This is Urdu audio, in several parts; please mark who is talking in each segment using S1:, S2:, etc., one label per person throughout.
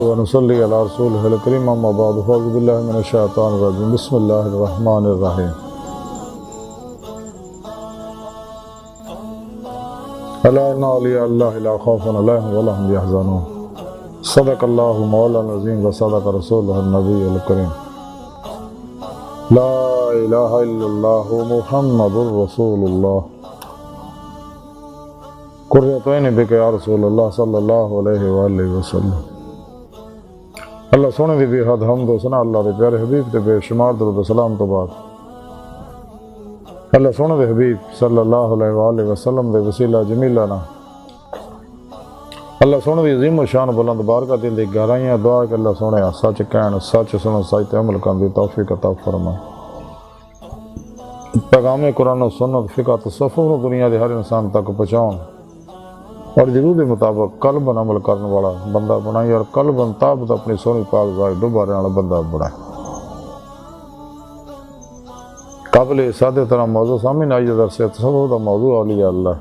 S1: ونصلي على رسوله الكريم اما بعد فاعوذ بالله من الشيطان الرجيم بسم الله الرحمن الرحيم الا ان اولیاء الله لا خوف عليهم ولا هم يحزنون صدق الله مولانا العظيم وصدق رسوله النبي الكريم لا اله الا الله محمد رسول الله قرۃ عین بک یا رسول اللہ صلی اللہ علیہ وآلہ وسلم۔ اللہ سونے دی بے حد حمد و ثنا اللہ دے پیارے حبیب تے بے شمار درود و سلام تو بعد اللہ سونے دے حبیب صلی اللہ علیہ وآلہ وسلم دے وسیلہ جمیلہ نا اللہ سونے دی عظیم و شان بلند بارگاہ دل دی گہرائیاں دعا کہ اللہ سونے سچ کہن سچ سنو سچ تے عمل کرن دی توفیق عطا فرمائے۔ پیغام قرآن و سنت فقہ تصوف نو دنیا دے ہر انسان تک پہنچاؤں اور ضرور کے مطابق قلباً عمل کرنے والا بندہ بنائی اور قلباً تابت اپنی سونی پاک ذات ڈوبا رہنے والا بندہ بنائے۔ قابل سادہ طرح موضوع سامنے آئی در سے تصوف دا موضوع اولیاء اللہ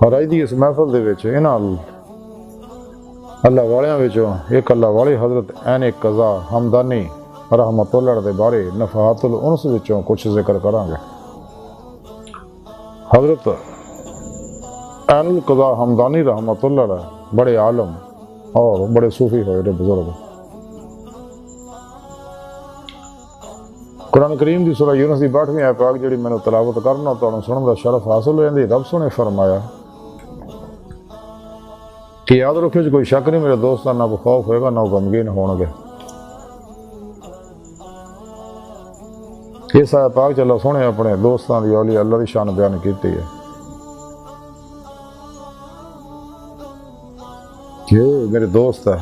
S1: اور آئی دی اس محفل دے وچ انہاں اللہ والیاں وچوں ایک اللہ والی حضرت عین قضا ہمدانی رحمت اللہ دے بارے نفحات الانس وچوں کچھ ذکر کریں گے۔ حضرت عین القضا ہمدانی رحمت اللہ علیہ بڑے عالم اور بڑے صوفی ہوئے بزرگ۔ قرآن کریم دی سورہ یونس دی 62ویں آیت پاک جڑی میں نے تلاوت کرنا تو سنن دا شرف حاصل ہو جاندی۔ رب سنے فرمایا کہ یاد رکھو جو کوئی شک نہیں میرے دوستان نہ خوف ہوئے گا نہ غمگین ہون گے۔ اس آیت پاک چلو سونے اپنے دوستان دی اولیاء اللہ دی شان بیان کیتی ہے کہ میرے دوست ہے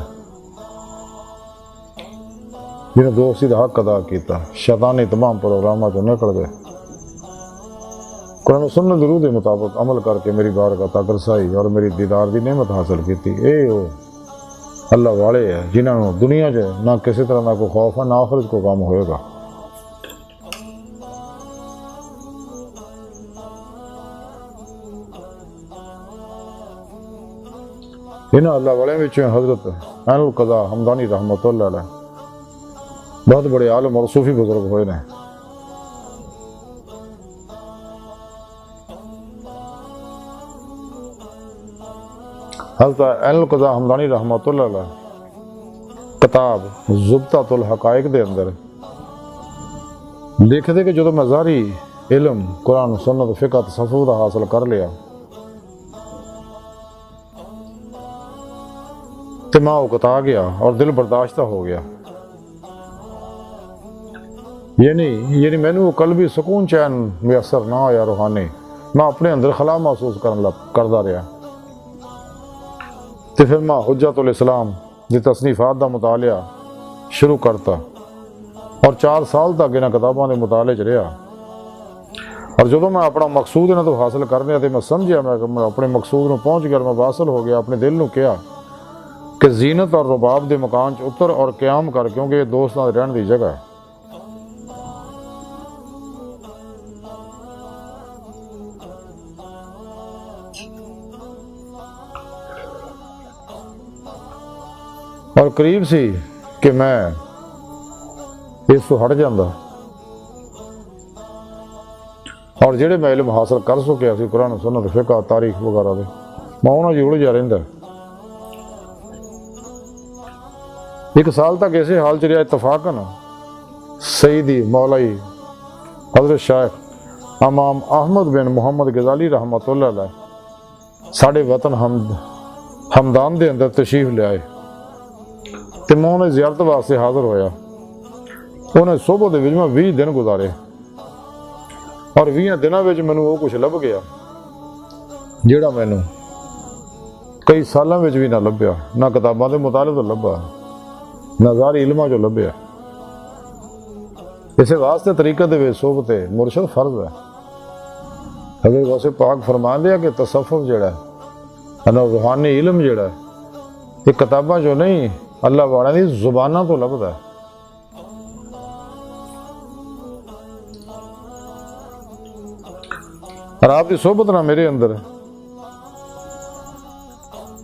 S1: جنہیں دوستی دا حق ادا کیتا شیطانی تمام پروگرامات جو نکل گئے قرآن و سنت ضرور دے مطابق عمل کر کے میری بارگاہ تک رسائی اور میری دیدار دی نعمت حاصل کیتی۔ اے او اللہ والے ہے جنہوں نے دنیا جو نہ کسی طرح نہ کوئی خوف ہے نہ آخرت کو کام ہوئے گا۔ انہاں اللہ والے وچوں حضرت عین القضا ہمدانی رحمت اللہ علیہ بہت بڑے عالم اور صوفی بزرگ ہوئے نے۔ حضرت عین القضا ہمدانی رحمت اللہ علیہ کتاب ضبطۃ الحقائق دے اندر لکھتے کہ جدو میں ظاہری علم قرآن سنت فقہ تصوف دا حاصل کر لیا دماغ کتا گیا اور دل برداشتہ ہو گیا، یعنی میں نے وہ قلبی سکون چین میسر نہ آیا روحانی میں اپنے اندر خلا محسوس کردا رہا۔ تو پھر میں حجت الاسلام دی تصنیفات دا مطالعہ شروع کرتا اور 4 سال تک انہاں کتاباں دے مطالعے چ رہا اور جدو میں اپنا مقصود انہاں تو حاصل کرنے تے میں سمجھیا میں اپنے مقصود نو پہنچ گیا، میں واصل ہو گیا، اپنے دل نو کیا کہ زینت اور رباب دے مکان چ اتر اور قیام کر کیونکہ یہ دوستاں دے رہن دی جگہ ہے۔ اور قریب سی کہ میں اس تو ہٹ جاندہ اور جڑے میں علم حاصل کر سکیا سی قرآن سنت فقہ تاریخ وغیرہ دے میں انہاں جی الجھا رہندا۔ 1 سال تک ایسے حال چ رہا اتفاقاً سیدی مولائی حضرت شیخ امام احمد بن محمد غزالی رحمت اللہ علیہ ساڑھے وطن ہمدان دے اندر تشریف لے آئے تو میں انہیں زیارت واسطے حاضر ہویا۔ انہیں صبح دے وچ میں 20 دن گزارے اور 20 دنوں وچ مینوں وہ کچھ لب گیا جیڑا مینوں کئی سالاں وچ بھی نہ لبیا، نہ کتاباں دے مطالعے تو لبا نہ ظاہری علماں جو لبیا۔ اسے واسطے طریقہ دے وچ صحبت مرشد فرض ہے۔ حضرت غوث پاک فرما دیا کہ تصوف جڑا ہے روحانی علم جڑا ہے یہ کتاباں جو نہیں اللہ والا دی زباناں تو لبدا ہے۔ اور آپ کی صحبت نہ میرے اندر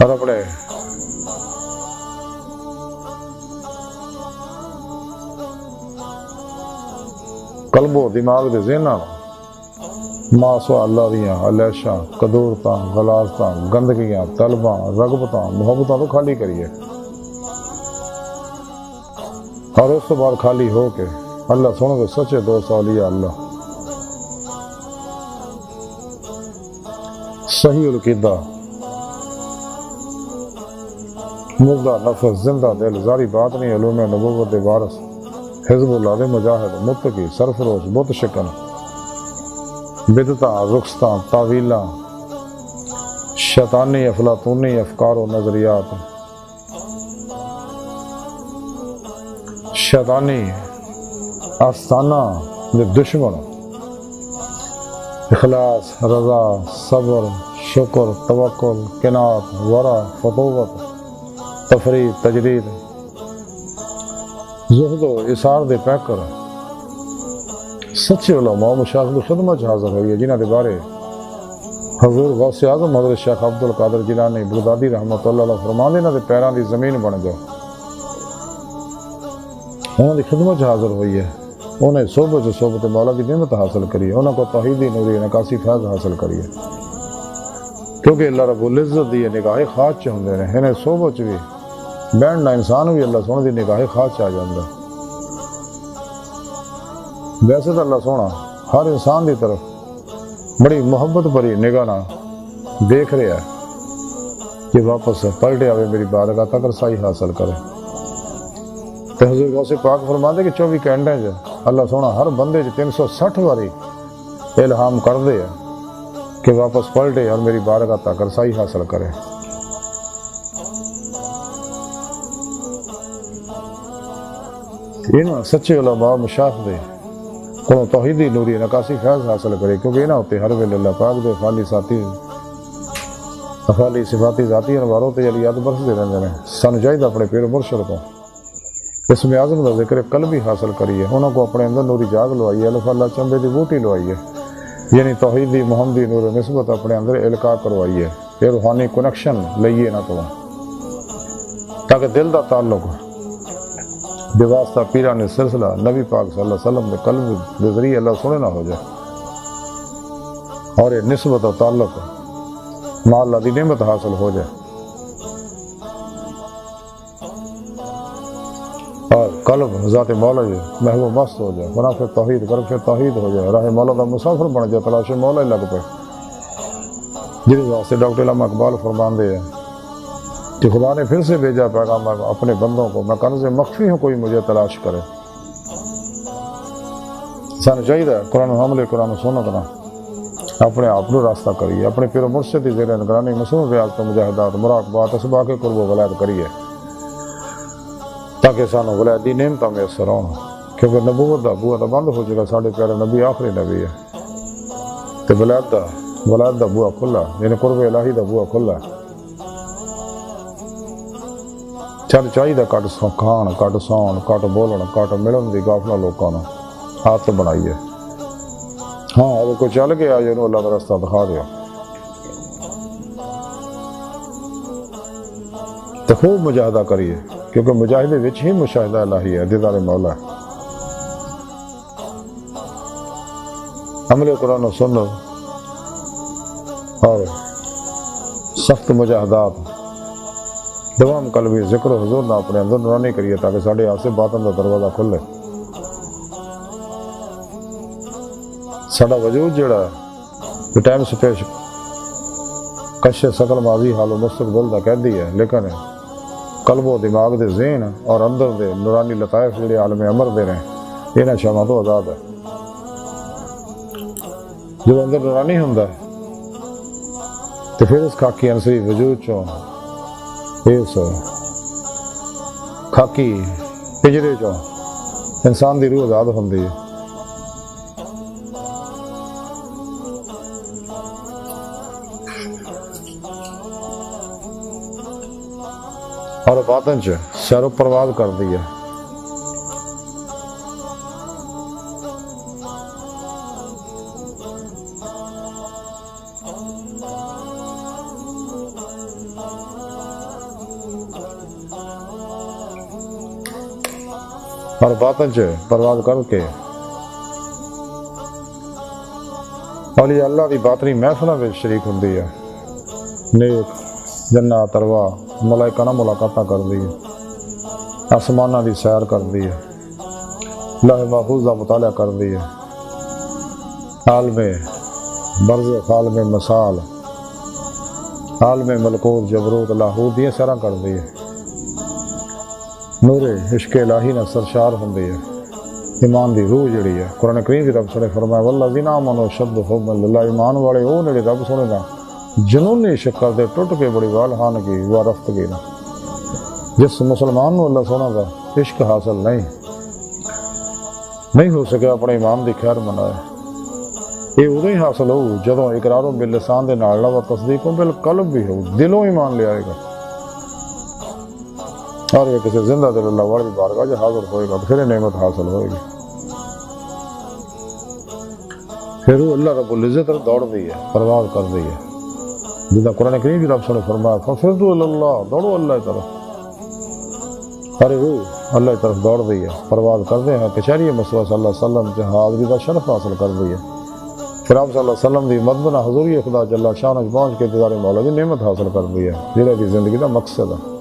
S1: اور اپنے قلب و دماغ دے ذہناں ماسوا اللہ دیاں علیشاں قدورتاں غلاظتاں گندگیاں طلباں رغبتاں محبتاں تو خالی کریے، اور اس تو بعد خالی ہو کے اللہ سونے دے سچے دوست اولیاء اللہ صحیح القیدہ مردہ نفس زندہ دل زاری بات نہیں علوم نبوت دے وارث حزب اللہ دے مجاہد متقی سرفروش بت شکن بدتاں رخصتاں تعویلاں شیطانی افلاطونی افکار و نظریات شیطانی آستانہ دے دشمن اخلاص رضا صبر شکر توکل قناعت ورع فطوت تفرید تجرید زہد و اثار دے پیکر سچے علماء مشاغل کی خدمت حاضر ہوئی ہے، جنہ دے بارے حضور غوث اعظم حضرت شیخ عبد القادر جیلانی بغدادی رحمۃ اللہ علیہ فرماندے انہاں دے پیراں دی زمین بن جاؤ، انہاں دی خدمت حاضر ہوئی ہے، انہیں صحبت مولا کی نعمت حاصل کری ہے، انہاں کو توحیدی نوری نکاسی فیض حاصل کری ہے، کیونکہ اللہ رب العزت دی نگاہ خاص چ ہوندے نے، انہیں صحبت بھی بیٹھنا انسان بھی اللہ سونے دی نگاہ خاص آ جاندہ۔ ویسے تو اللہ سونا ہر انسان دی طرف بڑی محبت بھری نگاہ نہ دیکھ رہا ہے کہ واپس پلٹے آوے میری بارگاہ تک رسائی حاصل کرے۔ تو حضور غوث پاک فرماندے کہ 24 گھنٹے جو اللہ سونا ہر بندے 360 واری الہام کر دے کہ واپس پلٹے اور میری بارگاہ تک رسائی حاصل کرے۔ انہاں سچے علماء مشاخ دے کو توحیدی نوری نکاسی فیض حاصل کرے، کیونکہ انہاں ہوتے ہر ویلے اللہ پاک دے افعالی صفاتی ذاتی انواروں تے علیات برسدے رہندے نے۔ سانوں چاہیے اپنے پیر مرشد کو اسم اعظم کا ذکر قلبی حاصل کریے، انہوں کو اپنے اندر نوری جاگ لوائی الف اللہ چمبے دی بوٹی لوائی ہے، یعنی توحیدی محمدی نور نسبت اپنے اندر القاء کروائی ہے، یہ روحانی کنیکشن لئیے نہ تو تاکہ دل دا تعلق بواسطہ پیران سلسلہ نبی پاک صلی اللہ علیہ وسلم دے قلب دے ذریعے اللہ سنے نہ ہو جائے، اور یہ نسبت و تعلق مع اللہ دی نعمت حاصل ہو جائے، اور قلب ذات مولا جو محبوب مست ہو جائے، ورنہ پھر توحید کر پھر توحید ہو جائے، راہ مولا دا مسافر بن جائے، تلاش مولا ہی لگ پہ۔ جس واسطے ڈاکٹر علامہ اقبال فرماندے ہیں کہ خدا نے پھر سے بھیجا پیغام اپنے بندوں کو، میں کنز مخفی ہوں کوئی مجھے تلاش کرے۔ سانو چاہیے قرآن حملے قرآن سنت نہ اپنے آپ کو راستہ کریے، اپنے پیر و مرشد کی زیر نگرانی مصنوع ریاضت مجاہدات مراقبات اسباق قرب و ولایت کریے، تاکہ سانو ولایت دی نعمتاں میسر ہون، کیونکہ نبوت دا بوا تو بند ہو چکا، ساڈے پیارے نبی آخری نبی ہے، تے ولایت دا بوا کھلا، یعنی قرب الہی دا بوا کھلا۔ چل چاہیے کٹ کھان کٹ سون کٹ بولن کٹ ملن دی غافل لوکاں نوں عادت بنائیے۔ ہاں اگر کوئی چل گیا جنوں اللہ کا رستہ دکھا دیا تو خوب مجاہدہ کریے، کیونکہ مجاہدے وچ ہی مشاہدہ الہی ہے، دیدار مولا ہے۔ عمل قرآن و سنت اور سخت مجاہدات دوام قلبی ذکر و حضور نہ اپنے اندر نورانی کریے، تاکہ ساڑھے آپ سے باطن کا دروازہ کھلے۔ ساڑھا وجود جڑا ہے ٹائم سپیش کش سکل ماضی حال و مستقبل دا کہہ دی ہے، لیکن قلب و دماغ دے ذہن اور اندر دے نورانی لطائف جڑے عالم امر دے رہے انہاں شامہ تو آزاد ہے۔ جب اندر نورانی ہوندا ہے تو پھر اس خاکی عنصری وجود چوں اس خاکی پجرے چوں انسان دی روح آزاد ہوندی ہے۔ اور باطن چ سیر و پرواز کر دی ہے۔ اور باطن چ پرواز کر کے اولیاء اللہ دی باطنی محفلوں میں شریک ہوندی ہے، نیک جنات ارواح ملائکہ نال ملاقاتاں کردی ہے، آسماناں دی سیر کردی ہے، لوح محفوظ دا مطالعہ کردی ہے، عالم برزخ عالم مثال عالم ملکوت جبروت لاہوت دیاں سیراں کردی ہے، نور عشق الہی نہ سرشار ہوندی ہے، ایمان دی روح جڑی ہے قرآن کریم دی رب سنے فرمایا والذین آمنوا اشد حبا للہ، ایمان والے وہ نے رب سنے نا جنونی شکر دے ٹوٹ کے بڑی والہان کی وارفتگی نا، جس مسلمان نو اللہ سونا دا عشق حاصل نہیں ہو سکے اپنے ایمان دی خیر منائے، یہ ادو ہی حاصل ہو جدوں اقراروں باللسان دے نال و تصدیقوں بالقلب بھی ہو، دلوں ایمان لے آئے گا، اور یہ کسی زندہ دل اللہ والی بارگاہ جو حاضر ہوئے گا پھر نعمت حاصل ہوئے گی، پھر وہ اللہ رب العزت دوڑ دی ہے، پرواز کر دی ہے، جدا قرآن کریم کی رب نے فرمایا ففروا الی اللہ، دوڑو اللہ کی طرف، ارے روح اللہ کی طرف دوڑ دی ہے، پرواز کر دے ہیں، کچہری مصطفیٰ صلی اللہ علیہ وسلم سے حاضری کا شرف حاصل کر دی ہے، پھر آپ صلی اللہ علیہ وسلم دی مدنہ حضوری خدا جل شانہ پہنچ کے دیدار مولا دی نعمت حاصل کر دی ہے، جہاں دی زندگی کا مقصد ہے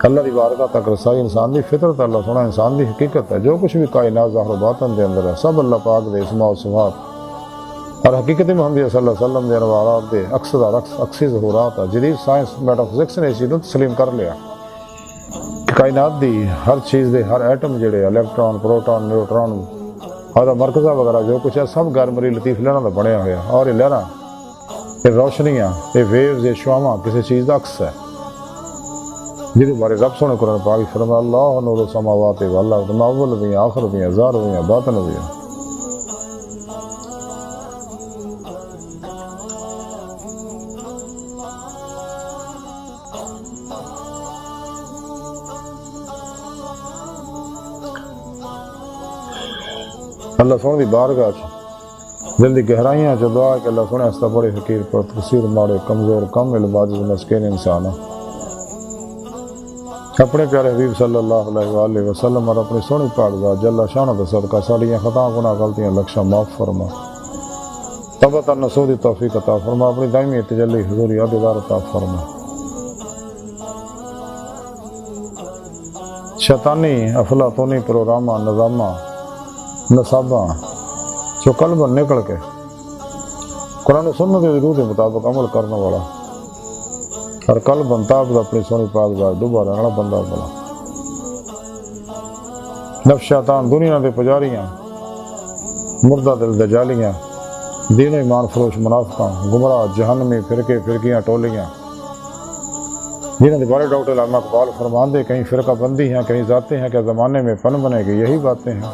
S1: اللہ دی بارگاہ تک رسائی، انسان دی فطرت اللہ سونا انسان دی حقیقت ہے، جو کچھ بھی کائنات ظاہر و باطن دے اندر ہے سب اللہ پاک دے اسماء و صفات اور حقیقت محمدیہ صلی اللہ علیہ وسلم دے انوارات دے عکسی ظہورات ہے، جدید سائنس میٹا فزکس نے اس چیز کو تسلیم کر لیا کہ کائنات دی ہر چیز دے ہر ایٹم جڑے الیکٹران پروٹون نیوٹران اور مرکزہ وغیرہ جو کچھ ہے سب غیر مرئی لطیف لہراں دا بنیا ہوا، اور یہ لہراں یہ روشنیاں یہ ویوز یہ شعاواں کسی چیز دا عکس ہے، جہدے بارے رب سونے قرآن پاک فرمایا اللہ نور السماوات والارض ما اول بھی آخر بھی ظاہر بھی باطن بھی، اللہ سونے دی بارگاہ دل دی گہرائیاں چ دعا کہ اللہ سونے ہستا بڑے حقیر پر تقصیر ماڑے کمزور کم علم عاجز مسکین انسان اپنے پیارے حبیب صلی اللہ علیہ وآلہ وسلم اور اپنی سونی پاک ذات جل شانہ دے صدقہ ساڑیاں خطا گناہ غلطیاں لکشاں معاف فرما، توبۃ النصوح دی توفیق عطا فرما، اپنی دائمی تجلی حضوری عددار عطا فرما، شیطانی افلاطونی پروگرامہ نظامہ نصاباں جو قلب نکل کے قرآن و سنت کے روح کے مطابق عمل کرنے والا اور قلب انتاب اپنی سونی پاک ذات ڈوبا رہنا بندہ بنا، نفس شیطان دنیا دے پجاریاں مردہ دل دجالیاں دین و ایمان فروش منافقاں گمراہ جہنمی فرقے فرقیاں ٹولیاں جنہوں نے بارے ڈاکٹر علامہ اقبال فرمان دے کہیں فرقہ بندی ہیں کہیں ذاتیں ہیں، کیا زمانے میں فن بنے گی، یہی باتیں ہیں۔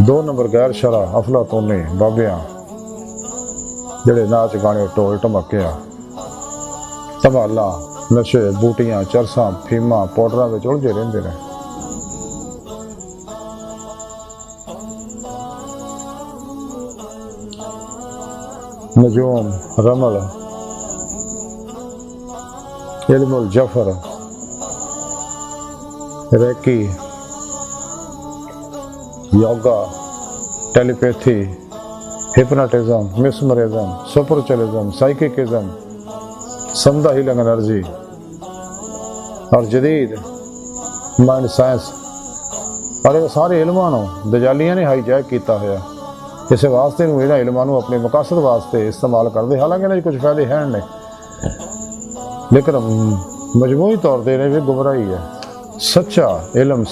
S1: دو نمبر غیر شرع افلاطونی بابیاں جڑے ناچ گانے ٹول ٹمکیاں تمالا نشے بوٹیاں چرساں پھیماں پاؤڈراں وچ الجھے رہندے نے، نجوم رمل علم الجفر Reiki yoga telepathy hypnotism mesmerism spiritualism psychicism سمدہ ہیلنگ انرجی اور جدید مائنڈ سائنس اور یہ سارے علماں نو دجالیاں نے ہائی جیک کیتا ہوا، اس واسطے انہاں علماں نو اپنے مقاصد واسطے استعمال کردے، حالانکہ انہاں کچھ فائدے ہیں نہیں، لیکن مجموعی طور تے یہ گمراہی ہے۔ سچا علم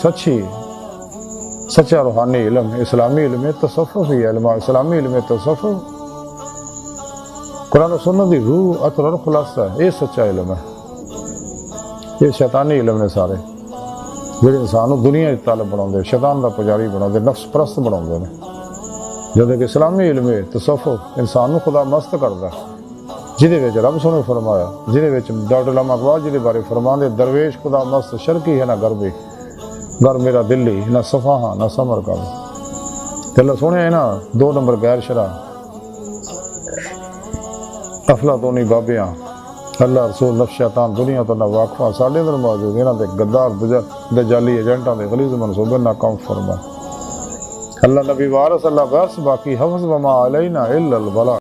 S1: سچا روحانی علم اسلامی علم تصوفی علم اسلامی علم تصوف قرآن و سنت دی روح اثر اور خلاصہ ہے، یہ سچا علم ہے۔ یہ شیطانی علم نے سارے جڑے انسان دنیا طالب بنا شیطان دا پجاری بنا نفس پرست بنا، جدو کہ اسلامی علم تصوف انسان خدا مست کرتا، جہد رب سونے فرمایا، جہد ڈاکٹر علامہ اقبال جی بارے فرمان دے درویش خدا مست شرکی ہے نہ غربی، گر میرا دلی نہ صفا ہاں نہ سمر کا، اللہ سونے ہے نا 2 نمبر غیر شرع افلاطونی بابیاں اللہ رسول نفس شیطان دنیا تو نہ واقفہ ساڑھے اندر موجود انہاں دے غدار دجالی ایجنٹاں دے غلیظ منصوبے ناکام فرما اللہ نبی وارث اللہ بس باقی حفظ وما علینا الا البلاغ